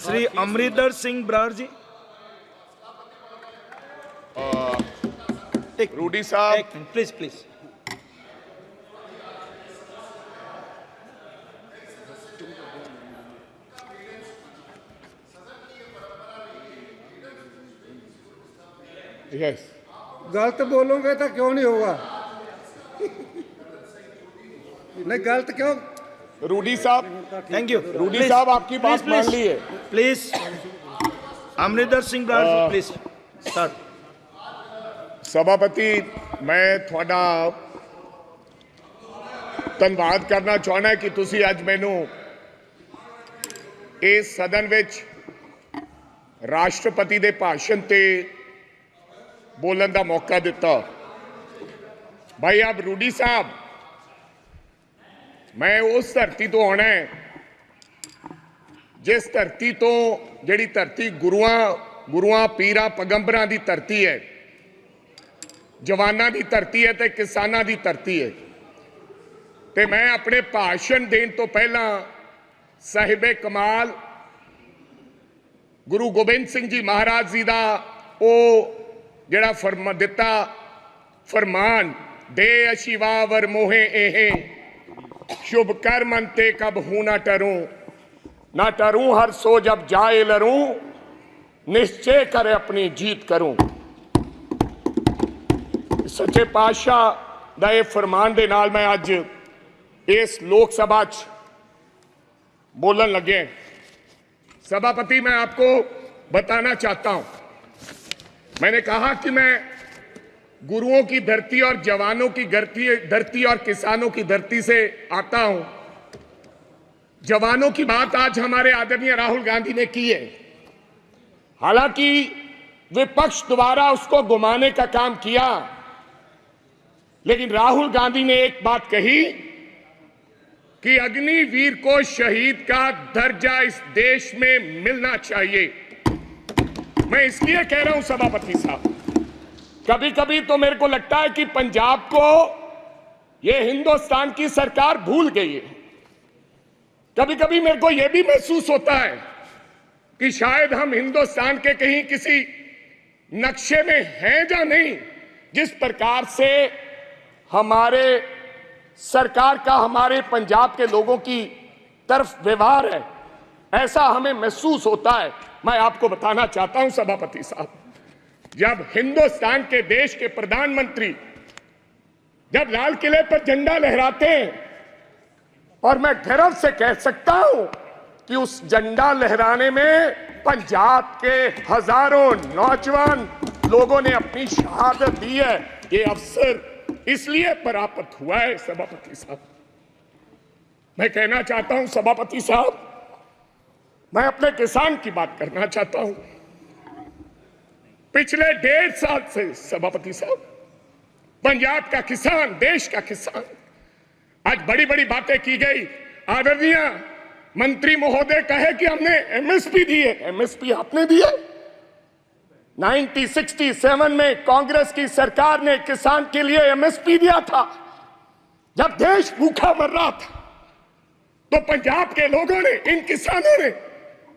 श्री अमरिंदर सिंह बराड़ जी। रूडी साहब please please. Yes, गलत बोलोगे तो क्यों नहीं होगा? नहीं गलत क्यों? रूडी साहब थैंक यू। रूडी साहब आपकी बात मान ली है। Please Amarinder Singh Brar ji please start. सभापति मैं थोड़ा धन्यवाद करना चाहना है कि तुसी अज मैनू इस सदन विच राष्ट्रपति दे भाषण ते बोलन का मौका दिता। भाई अब रूडी साहब, मैं उस धरती तो आना है जिस धरती तो जिहड़ी धरती गुरुआं पीरां पैगंबरां दी धरती है, जवानां दी धरती है ते किसानां दी धरती है। ते मैं अपने भाषण देने तो पहला साहिबे कमाल गुरु गोबिंद सिंह जी महाराज जी का वो जड़ा दिता फरमान दे अशिवावर मोहे एहे शुभ कर मनते कब हूं ना टरूं हर सो जब जाए लरूं निश्चय कर अपनी जीत करूं। सच्चे पातशाह दा ये फरमान दे नाल मैं अज इस लोक सभा च बोलन लगे। सभापति मैं आपको बताना चाहता हूं, मैंने कहा कि मैं गुरुओं की धरती और जवानों की धरती और किसानों की धरती से आता हूं। जवानों की बात आज हमारे आदरणीय राहुल गांधी ने की है, हालांकि विपक्ष द्वारा उसको घुमाने का काम किया, लेकिन राहुल गांधी ने एक बात कही कि अग्निवीर को शहीद का दर्जा इस देश में मिलना चाहिए। मैं इसलिए कह रहा हूं सभापति साहब, कभी कभी तो मेरे को लगता है कि पंजाब को यह हिंदुस्तान की सरकार भूल गई है। कभी कभी मेरे को यह भी महसूस होता है कि शायद हम हिंदुस्तान के कहीं किसी नक्शे में हैं या नहीं। जिस प्रकार से हमारे सरकार का हमारे पंजाब के लोगों की तरफ व्यवहार है, ऐसा हमें महसूस होता है। मैं आपको बताना चाहता हूं सभापति साहब, जब हिंदुस्तान के देश के प्रधानमंत्री जब लाल किले पर झंडा लहराते हैं, और मैं गर्व से कह सकता हूं कि उस झंडा लहराने में पंजाब के हजारों नौजवान लोगों ने अपनी शहादत दी है। ये अवसर इसलिए प्राप्त हुआ है सभापति साहब। मैं कहना चाहता हूं सभापति साहब, मैं अपने किसान की बात करना चाहता हूं। पिछले 1.5 साल से सभापति साहब पंजाब का किसान, देश का किसान, आज बड़ी बड़ी बातें की गई। आदरणीय मंत्री महोदय कहे कि हमने एमएसपी दी है। एमएसपी आपने दी है? 1967 में कांग्रेस की सरकार ने किसान के लिए एमएसपी दिया था, जब देश भूखा मर रहा था। तो पंजाब के लोगों ने, इन किसानों ने,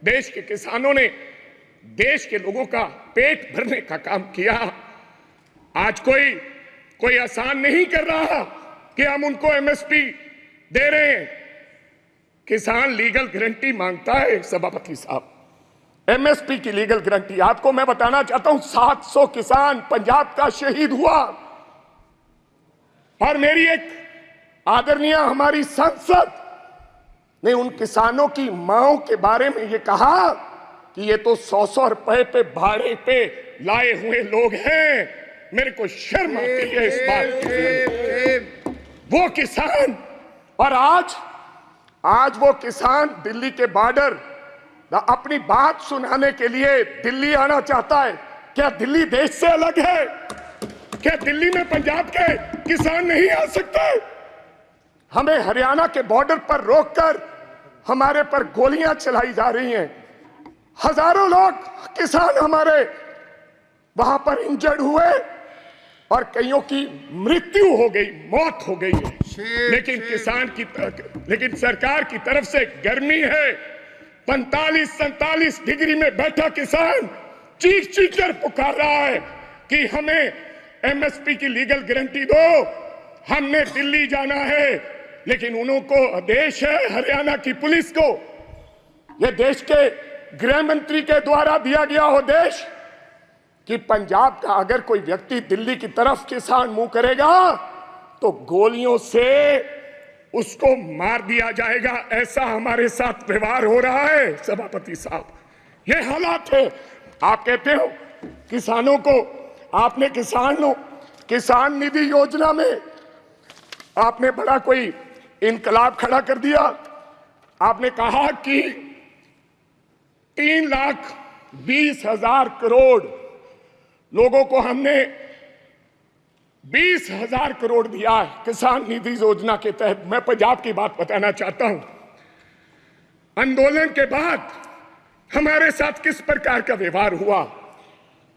देश के किसानों ने देश के लोगों का पेट भरने का काम किया। आज कोई आसान नहीं कर रहा कि हम उनको एमएसपी दे रहे हैं। किसान लीगल गारंटी मांगता है सभापति साहब, एमएसपी की लीगल गारंटी। आपको मैं बताना चाहता हूं 700 किसान पंजाब का शहीद हुआ, और मेरी एक आदरणीय हमारी संसद ने उन किसानों की मांओं के बारे में ये कहा कि ये तो 100-100 रुपए पे भाड़े पे लाए हुए लोग हैं। मेरे को शर्म आती है इस बात की। वो किसान, और आज वो किसान दिल्ली के बॉर्डर अपनी बात सुनाने के लिए दिल्ली आना चाहता है। क्या दिल्ली देश से अलग है? क्या दिल्ली में पंजाब के किसान नहीं आ सकते? हमें हरियाणा के बॉर्डर पर रोककर हमारे पर गोलियां चलाई जा रही हैं। हजारों लोग किसान हमारे वहां पर इंजर्ड हुए, और कईयों की मृत्यु हो गई, मौत हो गई है। लेकिन सरकार की तरफ से गर्मी है, 45-47 डिग्री में बैठा किसान चीख चीख कर पुकार रहा है कि हमें एमएसपी की लीगल गारंटी दो, हमने दिल्ली जाना है। लेकिन उनको आदेश है हरियाणा की पुलिस को, यह देश के गृह मंत्री के द्वारा दिया गया हो देश, कि पंजाब का अगर कोई व्यक्ति दिल्ली की तरफ किसान मुंह करेगा तो गोलियों से उसको मार दिया जाएगा। ऐसा हमारे साथ व्यवहार हो रहा है सभापति साहब, ये हालात है। आप कहते हो किसानों को, आपने किसान निधि योजना में आपने बड़ा कोई इनकलाब खड़ा कर दिया। आपने कहा कि 3,20,000 करोड़ लोगों को हमने 20,000 करोड़ दिया है किसान निधि योजना के तहत। मैं पंजाब की बात बताना चाहता हूं, आंदोलन के बाद हमारे साथ किस प्रकार का व्यवहार हुआ।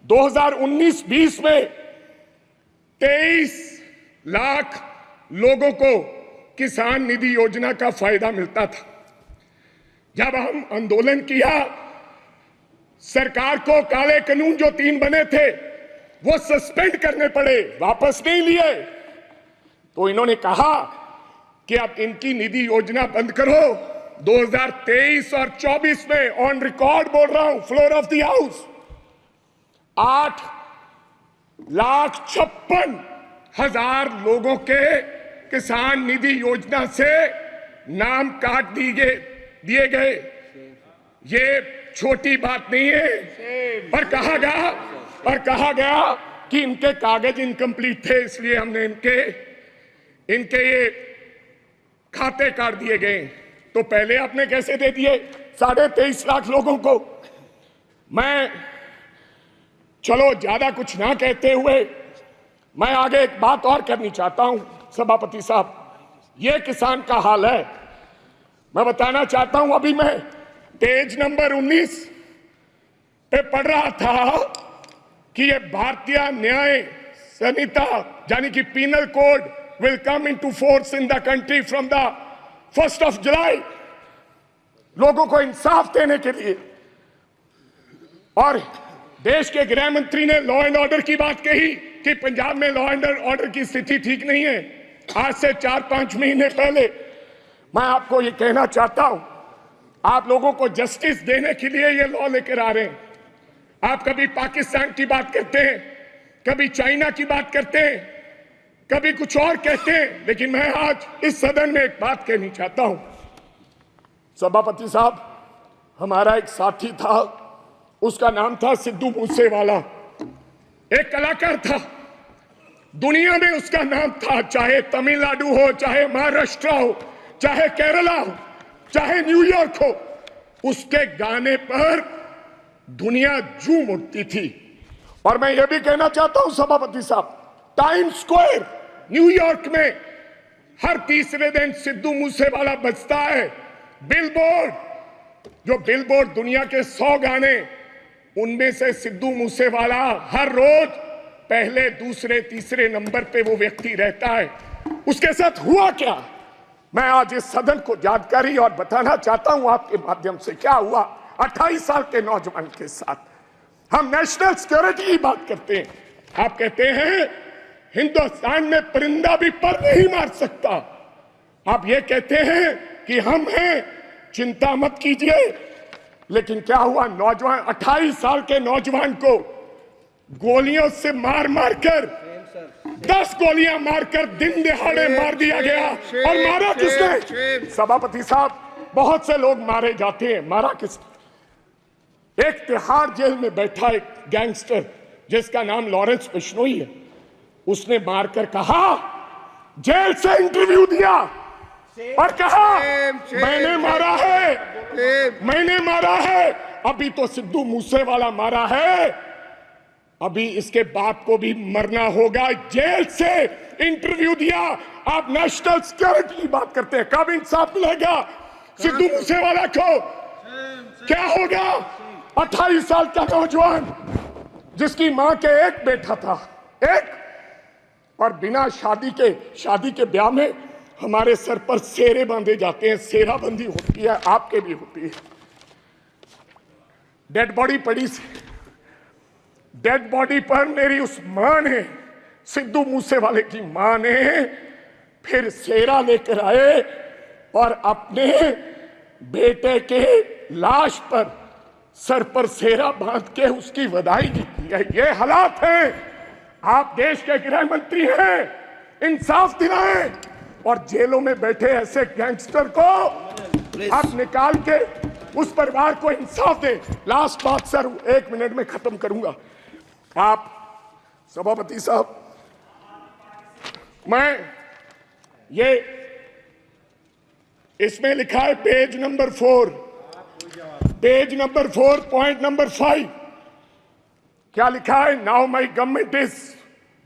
2019-20 में 23 लाख लोगों को किसान निधि योजना का फायदा मिलता था। जब हम आंदोलन किया, सरकार को काले कानून जो 3 बने थे वो सस्पेंड करने पड़े, वापस नहीं लिए। तो इन्होंने कहा कि अब इनकी निधि योजना बंद करो। 2023 और 24 में ऑन रिकॉर्ड बोल रहा हूं, फ्लोर ऑफ द हाउस, 8,56,000 लोगों के किसान निधि योजना से नाम काट दिए गए। ये छोटी बात नहीं है। पर कहा गया कि इनके कागज इनकम्प्लीट थे, इसलिए हमने इनके ये खाते काट दिए गए। तो पहले आपने कैसे दे दिए 23.5 लाख लोगों को। मैं चलो ज्यादा कुछ ना कहते हुए मैं आगे एक बात और करनी चाहता हूं सभापति साहब, ये किसान का हाल है। मैं बताना चाहता हूं, अभी मैं पेज नंबर 19 पे पढ़ रहा था कि ये भारतीय न्याय संहिता यानी कि penal code will come into force in the country from the 1st of July, लोगों को इंसाफ देने के लिए। और देश के गृह मंत्री ने लॉ एंड ऑर्डर की बात कही कि पंजाब में लॉ एंड ऑर्डर की स्थिति ठीक नहीं है। आज से 4-5 महीने पहले मैं आपको ये कहना चाहता हूं, आप लोगों को जस्टिस देने के लिए ये लॉ लेकर आ रहे हैं। आप कभी पाकिस्तान की बात करते हैं, कभी चाइना की बात करते हैं, कभी कुछ और कहते हैं, लेकिन मैं आज इस सदन में एक बात कहनी चाहता हूं सभापति साहब। हमारा एक साथी था, उसका नाम था सिद्धू मूसेवाला, एक कलाकार था, दुनिया में उसका नाम था। चाहे तमिलनाडु हो, चाहे महाराष्ट्र हो, चाहे केरला हो, चाहे न्यूयॉर्क हो, उसके गाने पर दुनिया झूम उठती थी। और मैं ये भी कहना चाहता हूं सभापति साहब, टाइम स्क्वायर न्यूयॉर्क में हर तीसरे दिन सिद्धू मूसेवाला बजता है। बिलबोर्ड दुनिया के 100 गाने, उनमें से सिद्धू मूसेवाला हर रोज पहले, दूसरे, तीसरे नंबर पे वो व्यक्ति रहता है। उसके साथ हुआ क्या, मैं आज इस सदन को जानकारी और बताना चाहता हूं आपके माध्यम से। क्या हुआ 28 साल के नौजवान के साथ। हम नेशनल सिक्योरिटी की बात करते हैं, आप कहते हैं हिंदुस्तान में परिंदा भी पर नहीं मार सकता। आप ये कहते हैं कि हम हैं, चिंता मत कीजिए। लेकिन क्या हुआ, नौजवान 28 साल के नौजवान को गोलियों से मार कर 10 गोलियां मारकर दिन दिहाड़े मार दिया गया। और मारा किसने सभापति साहब? बहुत से लोग मारे जाते हैं, मारा किसने? एक तिहाड़ जेल में बैठा एक गैंगस्टर जिसका नाम लॉरेंस बिश्नोई है, उसने मारकर कहा, जेल से इंटरव्यू दिया और कहा मैंने मारा है। अभी तो सिद्धू मूसेवाला मारा है, अभी इसके बाप को भी मरना होगा। जेल से इंटरव्यू दिया। आप नेशनल सिक्योरिटी की बात करते हैं, कब इंसाफ मिलेगा सिद्धू मूसेवाला को? क्या होगा 28 साल का नौजवान जिसकी मां के एक बेटा था, एक, और बिना शादी के ब्याह में हमारे सर पर सेरे बांधे जाते हैं। सेराबंदी होती है, आपके भी होती है। डेड बॉडी पड़ी सी, डेड बॉडी पर मेरी उस मां ने, सिद्धू मूसेवाले की मां ने फिर सेरा लेकर आए और अपने बेटे के लाश पर सर पर सेरा बांध के उसकी विदाई की। ये हालात हैं। आप देश के गृह मंत्री हैं, इंसाफ दिलाएं और जेलों में बैठे ऐसे गैंगस्टर को आप निकाल के उस परिवार को इंसाफ दें। लास्ट बात सर, 1 मिनट में खत्म करूंगा। आप सभापति साहब, मैं ये इसमें लिखा है पेज नंबर 4, पॉइंट नंबर 5, क्या लिखा है? Now my government is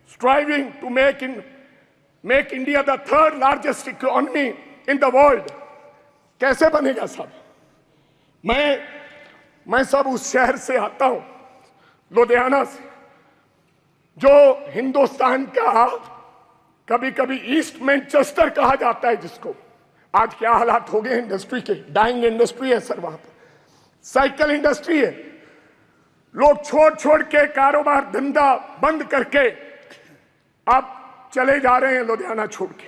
striving to make India the 3rd largest economy in the world. कैसे बनेगा साहब? मैं सब उस शहर से आता हूं, लुधियाना से, जो हिंदुस्तान का कभी कभी ईस्ट मैनचेस्टर कहा जाता है, जिसको आज क्या हालात हो गए इंडस्ट्री के, डाइंग इंडस्ट्री है सर, वहां पर साइकिल इंडस्ट्री है। लोग छोड़ के कारोबार धंधा बंद करके अब चले जा रहे हैं लुधियाना छोड़ के।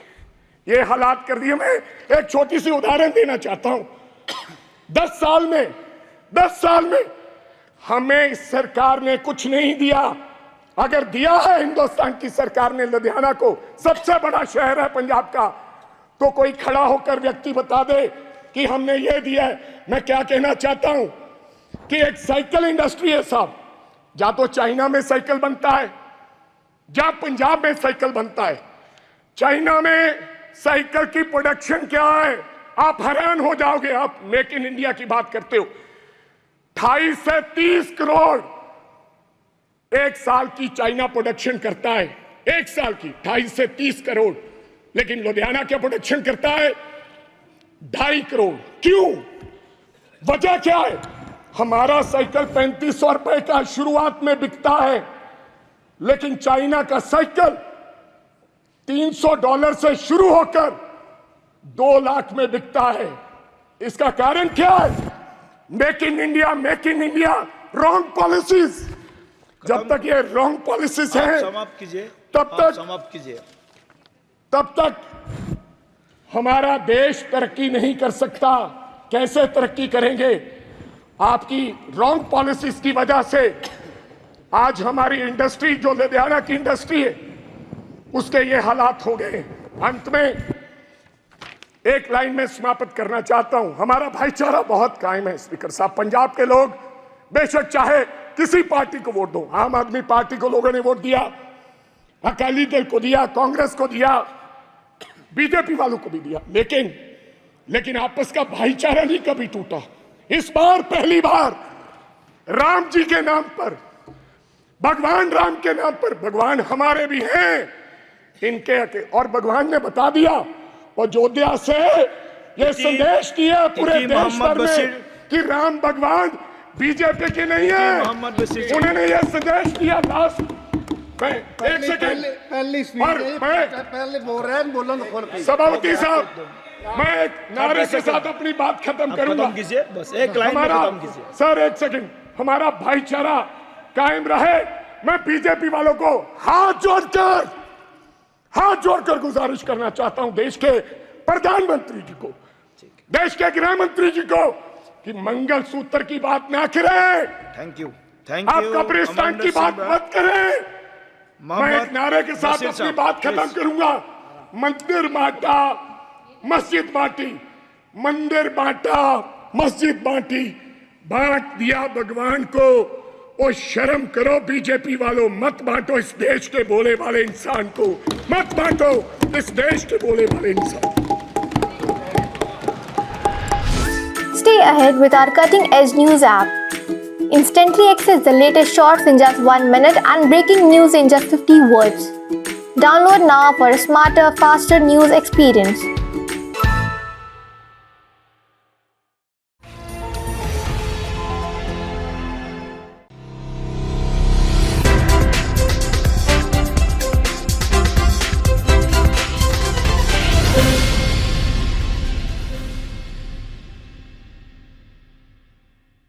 ये हालात कर दिए। मैं एक छोटी सी उदाहरण देना चाहता हूं। 10 साल में हमें इस सरकार ने कुछ नहीं दिया। अगर दिया है हिंदुस्तान की सरकार ने लुधियाना को, सबसे बड़ा शहर है पंजाब का, तो कोई खड़ा होकर व्यक्ति बता दे कि हमने ये दिया है। मैं क्या कहना चाहता हूं कि एक साइकिल इंडस्ट्री है साहब, या तो चाइना में साइकिल बनता है या पंजाब में साइकिल बनता है। चाइना में साइकिल की प्रोडक्शन क्या है, आप हैरान हो जाओगे। आप मेक इन इंडिया की बात करते हो, 28 से 30 करोड़ एक साल की चाइना प्रोडक्शन करता है, एक साल की 28 से 30 करोड़। लेकिन लुधियाना क्या प्रोडक्शन करता है? 2.5 करोड़। क्यों? वजह क्या है? हमारा साइकिल 3500 रुपए का शुरुआत में बिकता है, लेकिन चाइना का साइकिल $300 से शुरू होकर 2 लाख में बिकता है। इसका कारण क्या है? Make in India wrong policies. जब तक ये रॉन्ग पॉलिसीज हैं, समाप्त कीजिए, तब तक हमारा देश तरक्की नहीं कर सकता। कैसे तरक्की करेंगे? आपकी रॉन्ग पॉलिसीज की वजह से आज हमारी इंडस्ट्री, जो लुधियाना की इंडस्ट्री है, उसके ये हालात हो गए। अंत में एक लाइन में समाप्त करना चाहता हूं। हमारा भाईचारा बहुत कायम है स्पीकर साहब। पंजाब के लोग बेशक चाहे किसी पार्टी को वोट दो, आम आदमी पार्टी को लोगों ने वोट दिया, अकाली दल को दिया, कांग्रेस को दिया, बीजेपी वालों को भी दिया, लेकिन आपस का भाईचारा नहीं कभी टूटा। इस बार पहली बार राम जी के नाम पर, भगवान राम के नाम पर, भगवान हमारे भी हैं इनके, और भगवान ने बता दिया अयोध्या से ये संदेश दिया पूरे देश भर में कि राम भगवान बीजेपी के नहीं है। उन्होंने ये संदेश दिया। लास्ट मैं एक सेकंड पहले बोल रहे हैं, बोलो तो खोल के। सभापति साहब, मैं एक नारे के साथ अपनी बात खत्म करूंगा। बस एक लाइन में खत्म कीजिए सर। एक सेकंड, हमारा भाईचारा कायम रहे। मैं बीजेपी वालों को हाथ जोड़कर गुजारिश करना चाहता हूं, देश के प्रधानमंत्री जी को, देश के गृह मंत्री जी को, कि मंगलसूत्र की बात ना करें। थैंक यू आप कब्रिस्तान की बात मत करें। मैं एक नारे के साथ अपनी बात खत्म करूंगा। मंदिर बांटा, मस्जिद बांटी, मंदिर बांटा, मस्जिद बांटी, बांट दिया भगवान को। ओ शर्म करो बीजेपी वालों, मत बांटो इस देश के बोले वाले इंसान को, मत बांटो इस देश के बोले वाले इंसान। Stay ahead with our cutting-edge news app. Instantly access the latest shorts in just 1 minute and breaking news in just 50 words. Download now for a smarter, faster news experience.